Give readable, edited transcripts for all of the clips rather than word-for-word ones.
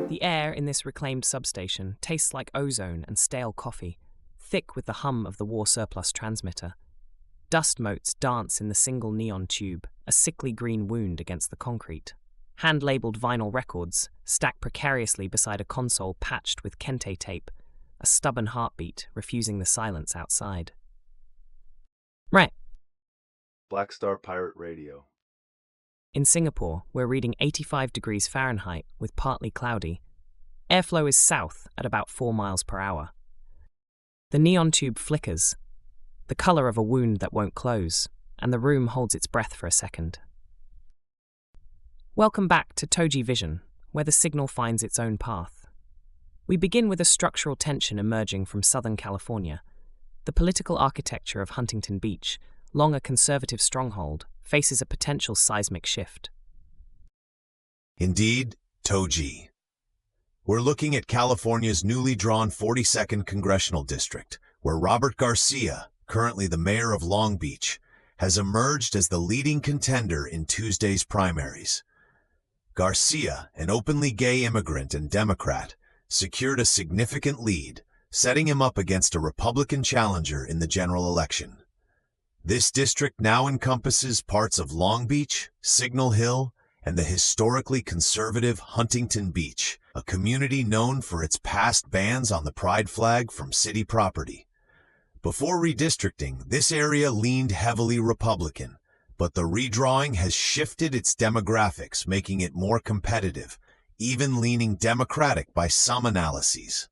The air in this reclaimed substation tastes like ozone and stale coffee, thick with the hum of the war surplus transmitter. Dust motes dance in the single neon tube, a sickly green wound against the concrete. Hand-labeled vinyl records stack precariously beside a console patched with kente tape, a stubborn heartbeat refusing the silence outside. Right. Black Star Pirate Radio. In Singapore, we're reading 85 degrees Fahrenheit with partly cloudy. Airflow is south at about 4 miles per hour. The neon tube flickers, the color of a wound that won't close, and the room holds its breath for a second. Welcome back to TogeeVision, where the signal finds its own path. We begin with a structural tension emerging from Southern California. The political architecture of Huntington Beach, long a conservative stronghold, faces a potential seismic shift. Indeed, Togee. We're looking at California's newly drawn 42nd Congressional District, where Robert Garcia, currently the mayor of Long Beach, has emerged as the leading contender in Tuesday's primaries. Garcia, an openly gay immigrant and Democrat, secured a significant lead, setting him up against a Republican challenger in the general election. This district now encompasses parts of Long Beach, Signal Hill, and the historically conservative Huntington Beach, a community known for its past bans on the pride flag from city property. Before redistricting, this area leaned heavily Republican, but the redrawing has shifted its demographics, making it more competitive, even leaning Democratic by some analyses.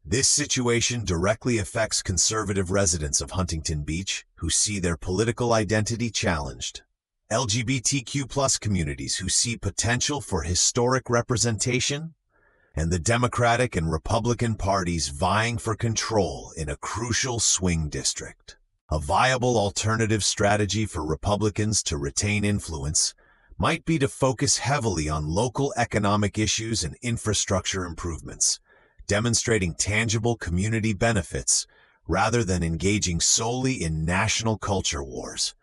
This situation directly affects conservative residents of Huntington Beach who see their political identity challenged. LGBTQ+ communities who see potential for historic representation, and the Democratic and Republican parties vying for control in a crucial swing district. A viable alternative strategy for Republicans to retain influence might be to focus heavily on local economic issues and infrastructure improvements, demonstrating tangible community benefits rather than engaging solely in national culture wars,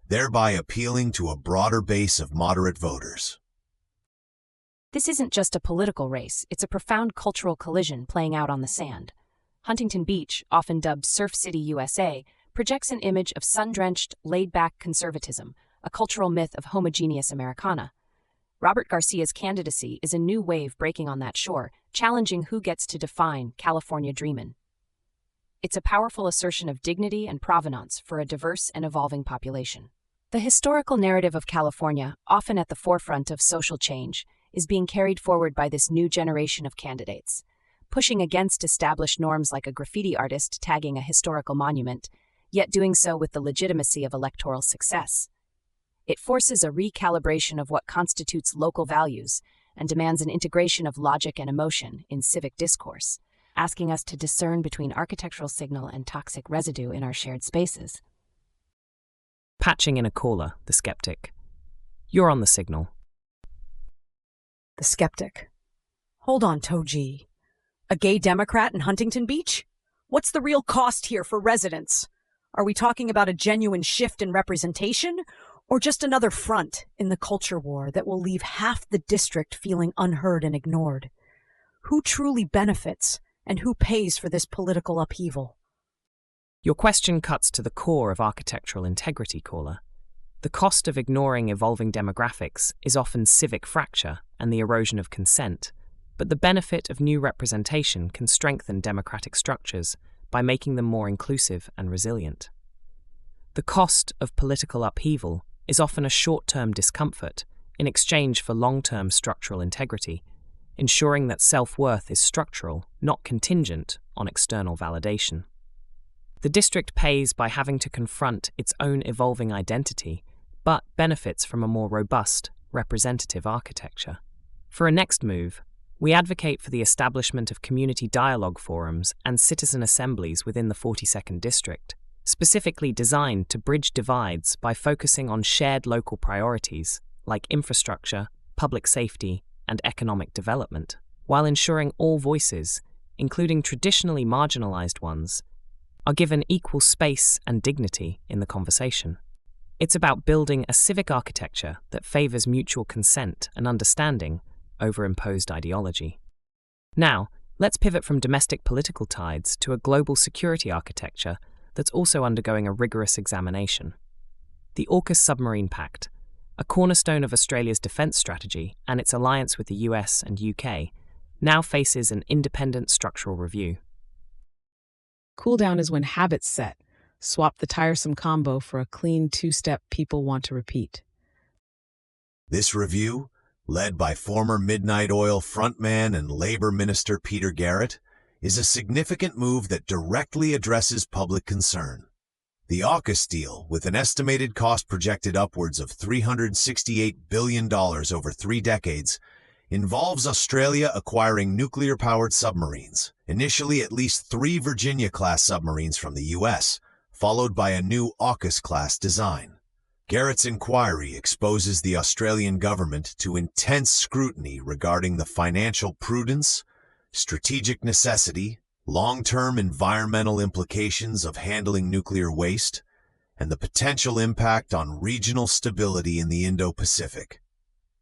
thereby appealing to a broader base of moderate voters. This isn't just a political race, it's a profound cultural collision playing out on the sand. Huntington Beach, often dubbed Surf City, USA, projects an image of sun-drenched, laid-back conservatism, a cultural myth of homogeneous Americana. Robert Garcia's candidacy is a new wave breaking on that shore, challenging who gets to define California dreamin'. It's a powerful assertion of dignity and provenance for a diverse and evolving population. The historical narrative of California, often at the forefront of social change, is being carried forward by this new generation of candidates, pushing against established norms like a graffiti artist tagging a historical monument, yet doing so with the legitimacy of electoral success. It forces a recalibration of what constitutes local values and demands an integration of logic and emotion in civic discourse, asking us to discern between architectural signal and toxic residue in our shared spaces. Patching in a caller, the skeptic. You're on the signal. The skeptic. Hold on, Togee. A gay Democrat in Huntington Beach? What's the real cost here for residents? Are we talking about a genuine shift in representation, or just another front in the culture war that will leave half the district feeling unheard and ignored? Who truly benefits, and who pays for this political upheaval? Your question cuts to the core of architectural integrity, caller. The cost of ignoring evolving demographics is often civic fracture and the erosion of consent, but the benefit of new representation can strengthen democratic structures by making them more inclusive and resilient. The cost of political upheaval is often a short-term discomfort in exchange for long-term structural integrity, ensuring that self-worth is structural, not contingent on external validation. The district pays by having to confront its own evolving identity, but benefits from a more robust, representative architecture. For a next move, we advocate for the establishment of community dialogue forums and citizen assemblies within the 42nd District, specifically designed to bridge divides by focusing on shared local priorities like infrastructure, public safety, and economic development, while ensuring all voices, including traditionally marginalized ones, are given equal space and dignity in the conversation. It's about building a civic architecture that favors mutual consent and understanding over imposed ideology. Now, let's pivot from domestic political tides to a global security architecture that's also undergoing a rigorous examination. The AUKUS Submarine Pact, a cornerstone of Australia's defence strategy and its alliance with the US and UK, now faces an independent structural review. Cool down is when habits set. Swap the tiresome combo for a clean two-step people want to repeat. This review, led by former Midnight Oil frontman and Labour Minister Peter Garrett, is a significant move that directly addresses public concern. The AUKUS deal, with an estimated cost projected upwards of $368 billion over 3 decades, involves Australia acquiring nuclear-powered submarines, initially at least 3 Virginia-class submarines from the US, followed by a new AUKUS-class design. Garrett's inquiry exposes the Australian government to intense scrutiny regarding the financial prudence, strategic necessity, long-term environmental implications of handling nuclear waste, and the potential impact on regional stability in the Indo-Pacific.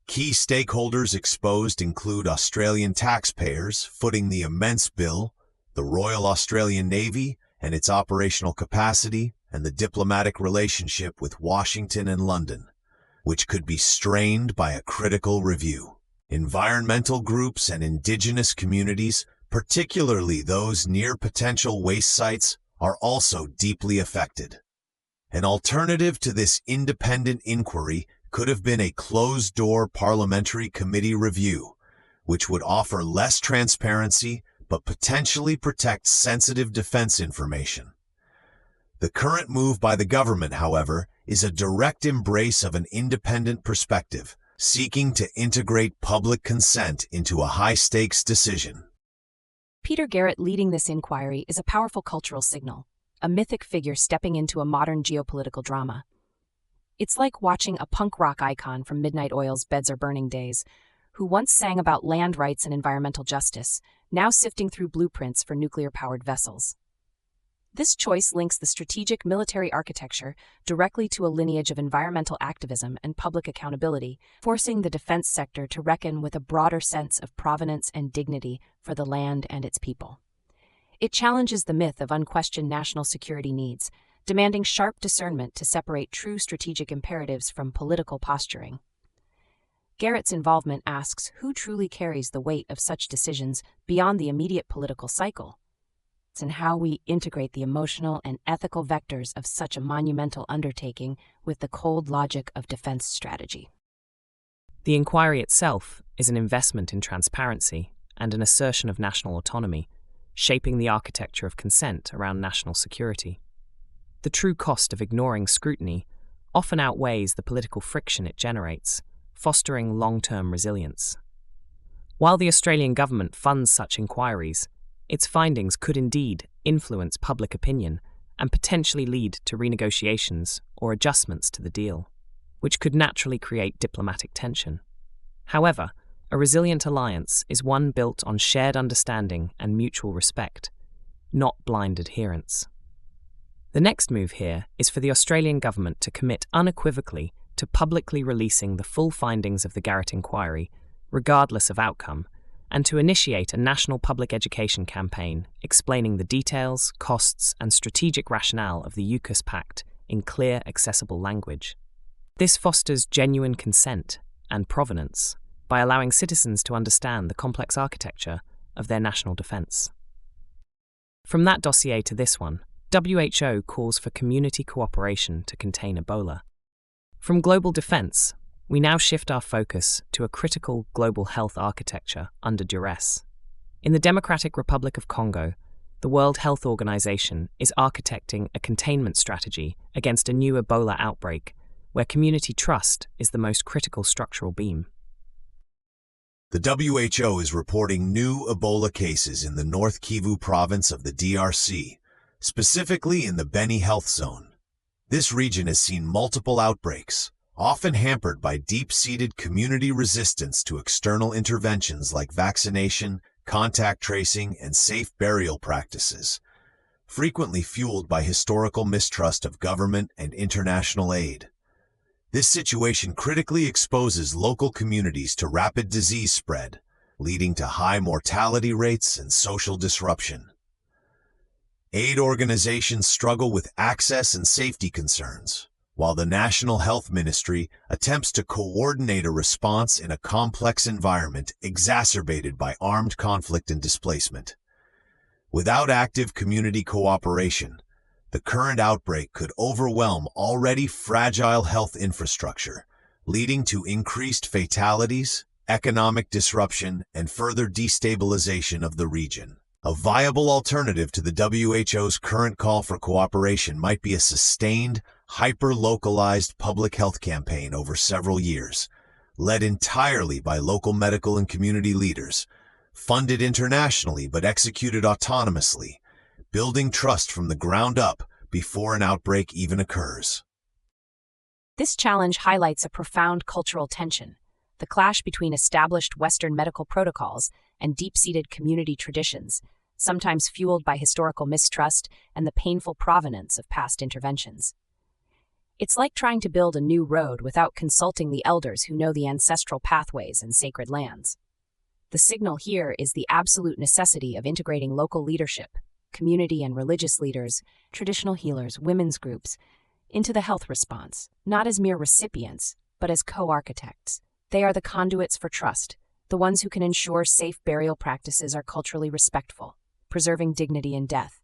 Key stakeholders exposed include Australian taxpayers footing the immense bill, the Royal Australian Navy and its operational capacity, and the diplomatic relationship with Washington and London, which could be strained by a critical review. Environmental groups and indigenous communities, particularly those near potential waste sites, are also deeply affected. An alternative to this independent inquiry could have been a closed-door parliamentary committee review, which would offer less transparency but potentially protect sensitive defense information. The current move by the government, however, is a direct embrace of an independent perspective, seeking to integrate public consent into a high-stakes decision. Peter Garrett leading this inquiry is a powerful cultural signal, a mythic figure stepping into a modern geopolitical drama. It's like watching a punk rock icon from Midnight Oil's Beds Are Burning days, who once sang about land rights and environmental justice, now sifting through blueprints for nuclear-powered vessels. This choice links the strategic military architecture directly to a lineage of environmental activism and public accountability, forcing the defense sector to reckon with a broader sense of provenance and dignity for the land and its people. It challenges the myth of unquestioned national security needs, demanding sharp discernment to separate true strategic imperatives from political posturing. Garrett's involvement asks who truly carries the weight of such decisions beyond the immediate political cycle, and how we integrate the emotional and ethical vectors of such a monumental undertaking with the cold logic of defense strategy. The inquiry itself is an investment in transparency and an assertion of national autonomy, shaping the architecture of consent around national security. The true cost of ignoring scrutiny often outweighs the political friction it generates, fostering long-term resilience. While the Australian government funds such inquiries, its findings could indeed influence public opinion and potentially lead to renegotiations or adjustments to the deal, which could naturally create diplomatic tension. However, a resilient alliance is one built on shared understanding and mutual respect, not blind adherence. The next move here is for the Australian government to commit unequivocally to publicly releasing the full findings of the Garrett inquiry, regardless of outcome, and to initiate a national public education campaign explaining the details, costs, and strategic rationale of the AUKUS Pact in clear, accessible language. This fosters genuine consent and provenance by allowing citizens to understand the complex architecture of their national defence. From that dossier to this one, WHO calls for community cooperation to contain Ebola. From global defence, we now shift our focus to a critical global health architecture under duress. In the Democratic Republic of Congo, the World Health Organization is architecting a containment strategy against a new Ebola outbreak, where community trust is the most critical structural beam. The WHO is reporting new Ebola cases in the North Kivu province of the DRC, specifically in the Beni Health Zone. This region has seen multiple outbreaks, often hampered by deep-seated community resistance to external interventions like vaccination, contact tracing, and safe burial practices, frequently fueled by historical mistrust of government and international aid. This situation critically exposes local communities to rapid disease spread, leading to high mortality rates and social disruption. Aid organizations struggle with access and safety concerns, while the National Health Ministry attempts to coordinate a response in a complex environment exacerbated by armed conflict and displacement. Without active community cooperation, the current outbreak could overwhelm already fragile health infrastructure, leading to increased fatalities, economic disruption, and further destabilization of the region. A viable alternative to the WHO's current call for cooperation might be a sustained, hyper-localized public health campaign over several years, led entirely by local medical and community leaders, funded internationally but executed autonomously, building trust from the ground up before an outbreak even occurs. This challenge highlights a profound cultural tension, the clash between established Western medical protocols and deep-seated community traditions, sometimes fueled by historical mistrust and the painful provenance of past interventions. It's like trying to build a new road without consulting the elders who know the ancestral pathways and sacred lands. The signal here is the absolute necessity of integrating local leadership, community and religious leaders, traditional healers, women's groups, into the health response, not as mere recipients, but as co-architects. They are the conduits for trust, the ones who can ensure safe burial practices are culturally respectful, preserving dignity in death.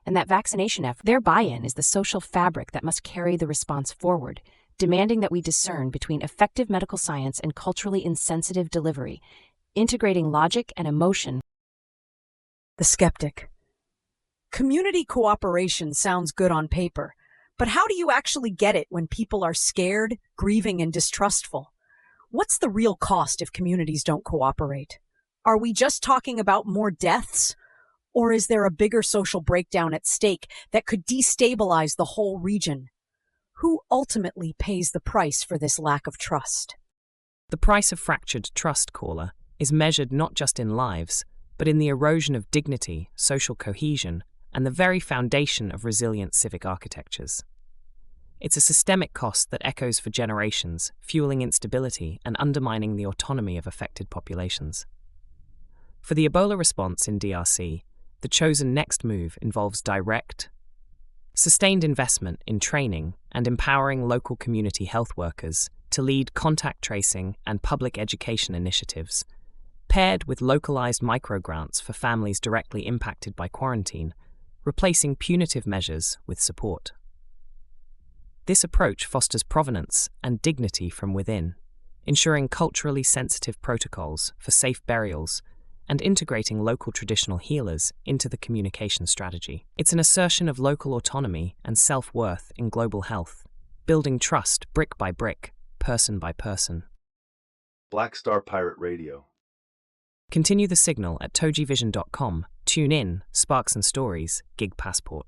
And that vaccination effort, their buy-in is the social fabric that must carry the response forward, demanding that we discern between effective medical science and culturally insensitive delivery, integrating logic and emotion. The skeptic. Community cooperation sounds good on paper, but how do you actually get it when people are scared, grieving, and distrustful? What's the real cost if communities don't cooperate? Are we just talking about more deaths? Or is there a bigger social breakdown at stake that could destabilize the whole region? Who ultimately pays the price for this lack of trust? The price of fractured trust, caller, is measured not just in lives, but in the erosion of dignity, social cohesion, and the very foundation of resilient civic architectures. It's a systemic cost that echoes for generations, fueling instability and undermining the autonomy of affected populations. For the Ebola response in DRC, the chosen next move involves direct, sustained investment in training and empowering local community health workers to lead contact tracing and public education initiatives, paired with localized microgrants for families directly impacted by quarantine, replacing punitive measures with support. This approach fosters provenance and dignity from within, ensuring culturally sensitive protocols for safe burials and integrating local traditional healers into the communication strategy. It's an assertion of local autonomy and self-worth in global health, building trust brick by brick, person by person. Black Star Pirate Radio. Continue the signal at TogeeVision.com. Tune in, Sparks and Stories, Gig Passport.